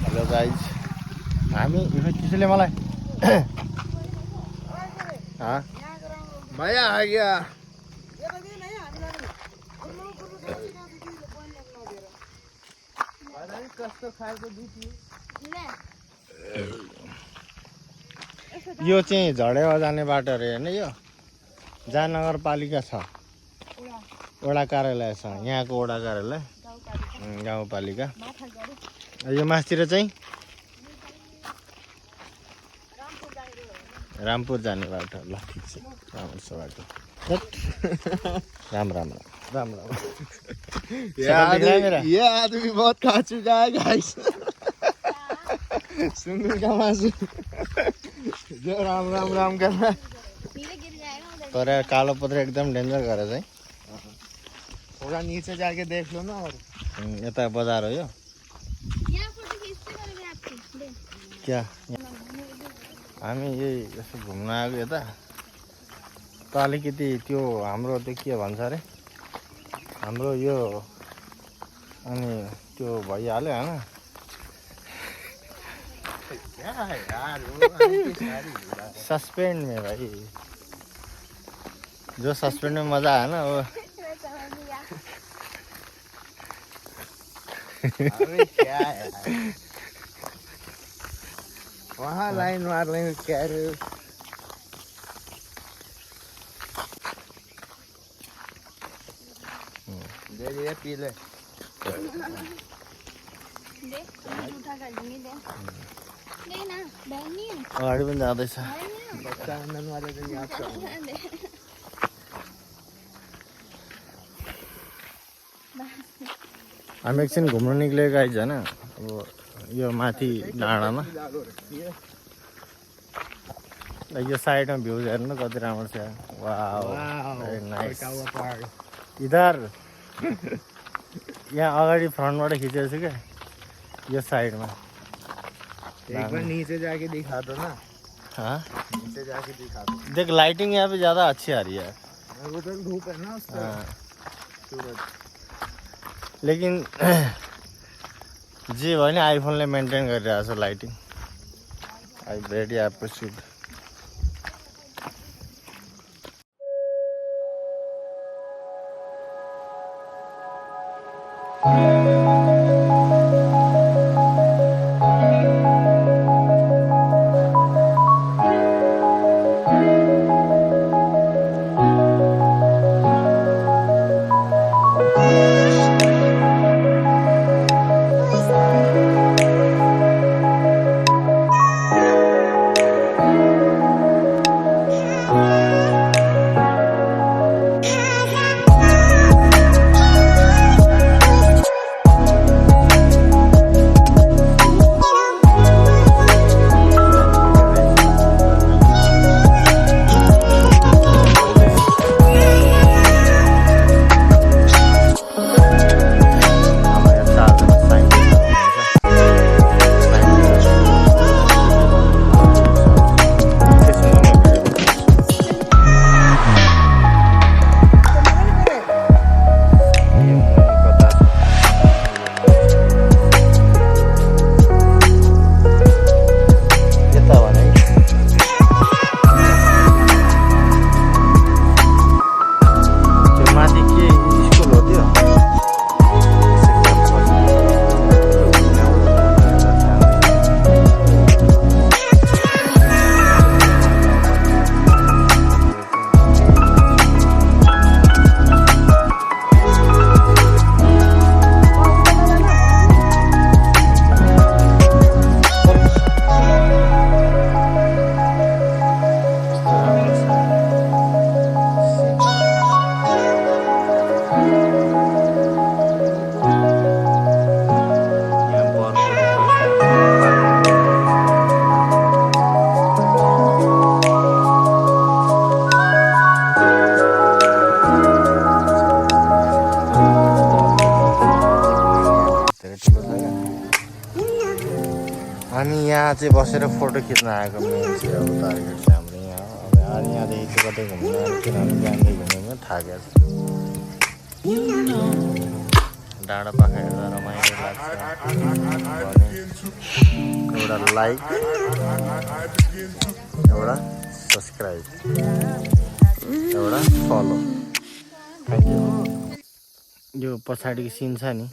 Hello guys हामी किसले मलाई भैया आ गया यो चाहिँ झडेवा जाने बाटो अरे हैन यो जहाँ नगरपालिका छ वडा कार्यालय छ यहाँको वडा कार्यालय गाउँपालिका यो मास्तिर चाहिँ रामपुर जाने बाटो ल ठिक छ राम्रो छ बाटो राम राम राम राम ये आदमी बहुत खा चुका है गाइस सुंगुर का मासु जो राम राम राम कर रहा है तर कालो पत्र एकदम डेन्जर गरेछ है थोड़ा नीचे जाके देख लो ना और यता बजार हो यो क्या हामी यही यसो घुम्न आएको यता त अलिकति त्यो हाम्रो त्यो के भन्छ अरे हाम्रो यो अनि त्यो भइहाल्यो हैन सस्पेंड में भाई जो सस्पेंड में मजा आया ना वो अरे क्या है वहाँ लाइन मार लेंगे क्या रे दे दे पी ले अगाडि पनि जाँदैछ बच्चा आनंद वाले दिन याद कर हामी एकछिन घुम्न निक्लेको गाइज हैन अब यो माथि डाँडामा यो साइडमा भ्यूज हेर्नु कति राम्रो छ वाउ भेरी नाइस इधर यहाँ अगाडि फ्रन्टबाट खिचेको छु क्या यो साइडमा एक बार नीचे जाके दिखा दो ना हाँ नीचे जाके दिखा दो देख लाइटिंग यहाँ पे ज़्यादा अच्छी आ रही है उधर धूप है ना उसका सूरज लेकिन जे भयो नि आइफोनले मेन्टेन गरिरहेको छ लाइटिङ आई भेरी एप्रिसिएट यहाँ चाहिँ बसेर फोटो खिच्न आएको मेन चाहिँ अब टार्गेट चाहिँ हाम्रो यहाँ अब यहाँदेखि चाहिँ कतै घुम्न किनभने बिहानदेखि घुमेको थाकेको छ डाँडा पाखा हेर्दा रमाइलो लाग्छ भने एउटा लाइक एउटा सब्सक्राइब एउटा फलो। Thank you. यो पछाडिको सिन छ नि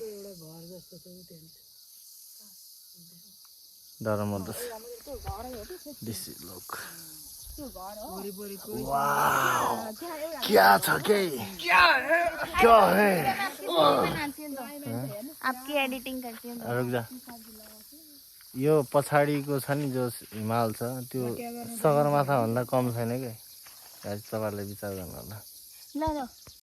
डरमर्दो छ। दिस इज लुक वाओ क्या छ के क्या है आपकी एडिटिंग करती हूँ। रुक जा। यो पछाडिको छ नि जो हिमाल छ त्यो सगरमाथा भन्दा कम छैन क्या। तपाईँहरूले विचार गर्नु होला। ल ल